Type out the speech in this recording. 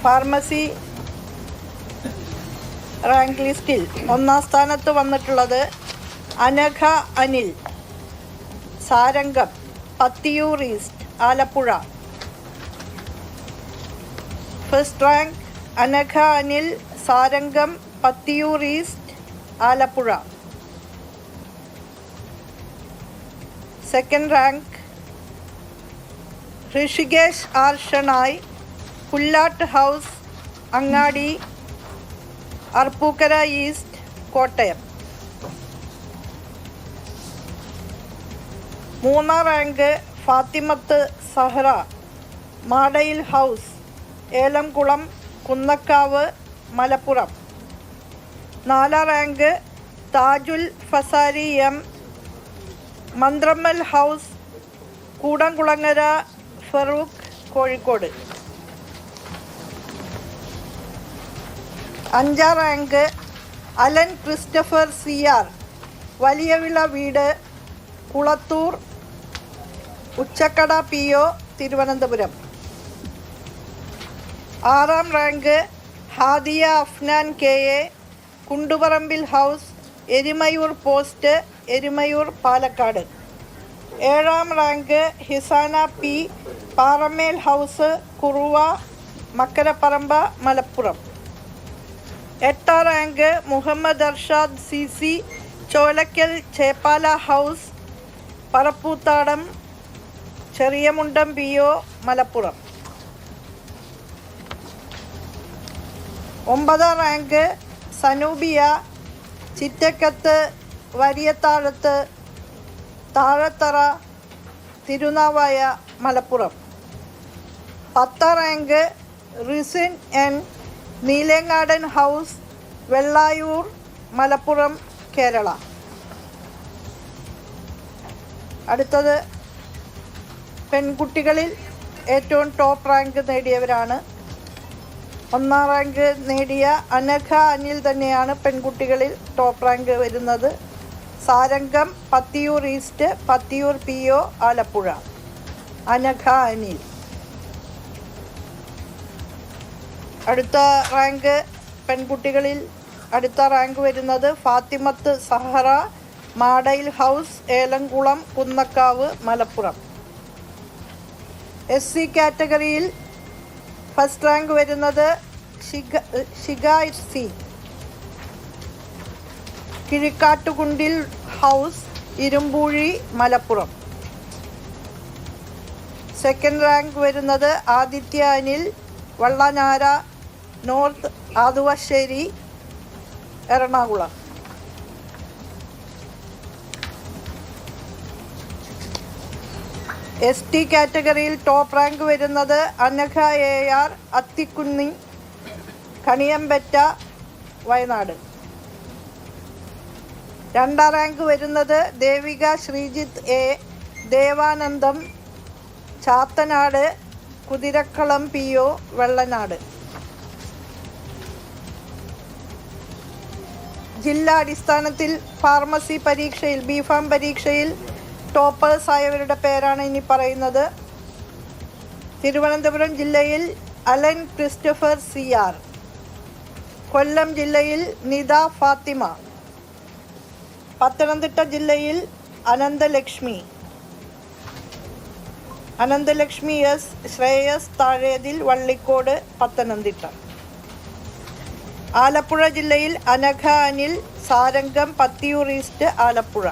Pharmacy rank ലിസ്റ്റിൽ ഒന്നാം സ്ഥാനത്ത് വന്നിട്ടുള്ളത് Anagha Anil, Sarangam, Pathiyoor east, Alappuzha. First rank Anagha Anil, Sarangam, Pathiyoor east, Alappuzha. Second rank Rishikesh R Shenoy, Pullattu house, Angadi, Arpookara east, Kottayam. മൂന്നാം റാങ്ക് ഫാത്തിമത്ത് സഹറ, മാടയിൽ ഹൗസ്, ഏലംകുളം, കുന്നക്കാവ്, മലപ്പുറം. നാലാം rank Tajul Fasari M, Manthrammal house, Koodamkulangara Farook, Kozhikode. അഞ്ചാം rank Alan Christopher C R, Valiyavila വീട്, കുളത്തൂർ, ഉച്ചക്കട പി ഒ, തിരുവനന്തപുരം. ആറാം rank Hadiya Afnan K A, Kunduparambil house, Erumayur post, Erumayoor, Palakkad. ഏഴാം rank Hisana P, Paramel house, Kuruva, Makkaraparamba, Malappuram. എട്ടാം rank Muhammad Arshad C C, Cholakkal Cheppala house, Parappoothadam, Cheriyamundam P O, Malappuram. ഒമ്പതാം rank Sanubiya, Chittakkath, Variyathazhath, Thazhathara, Thirunavaya, Malappuram. പത്താം rank Risin N, Neelengadan house, Vellayoor, Malappuram, Kerala. അടുത്തത് പെൺകുട്ടികളിൽ ഏറ്റവും ടോപ്പ് റാങ്ക് നേടിയവരാണ്. ഒന്നാം റാങ്ക് നേടിയ അനഘ അനിൽ തന്നെയാണ് പെൺകുട്ടികളിൽ ടോപ്പ് റാങ്ക് വരുന്നത്. Sarangam, Pathiyoor east, Pathiyoor P O, Alappuzha. Anagha Anil. അടുത്ത റാങ്ക് പെൺകുട്ടികളിൽ അടുത്ത റാങ്ക് വരുന്നത് Fathimath Sahra, Madayil house, Elamkulam, Kunnakkavu, Malappuram. S C കാറ്റഗറിയിൽ ഫസ്റ്റ് റാങ്ക് വരുന്നത് Shiga C, Kizhikkattukundil house, Irumbuzhi, Malappuram. Second rank വരുന്നത് Adithya Anil, Vallanara north, Athuvassery, Ernakulam. S T കാറ്റഗറിയിൽ ടോപ്പ് റാങ്ക് വരുന്നത് അനഘ എ ആർ, അത്തിക്കുന്നി, കണിയമ്പറ്റ, വയനാട്. രണ്ടാം റാങ്ക് വരുന്നത് Devika Sreejith A, Devanandam, Chathanad, Kuthirakkalam P O, Vellanad. ജില്ലാ അടിസ്ഥാനത്തിൽ ഫാർമസി പരീക്ഷയിൽ ബിഫാം പരീക്ഷയിൽ ടോപ്പേഴ്സ് ആയവരുടെ പേരാണ് ഇനി പറയുന്നത്. തിരുവനന്തപുരം ജില്ലയിൽ അലൻ ക്രിസ്റ്റഫർ സി ആർ, കൊല്ലം ജില്ലയിൽ നിത ഫാത്തിമ, പത്തനംതിട്ട ജില്ലയിൽ അനന്തലക്ഷ്മി എസ്, ശ്രേയസ് താഴേതിൽ, വള്ളിക്കോട്, പത്തനംതിട്ട. ആലപ്പുഴ ജില്ലയിൽ അനഘ അനിൽ, സാരംഗം, പത്തിയൂർ ഈസ്റ്റ്, ആലപ്പുഴ.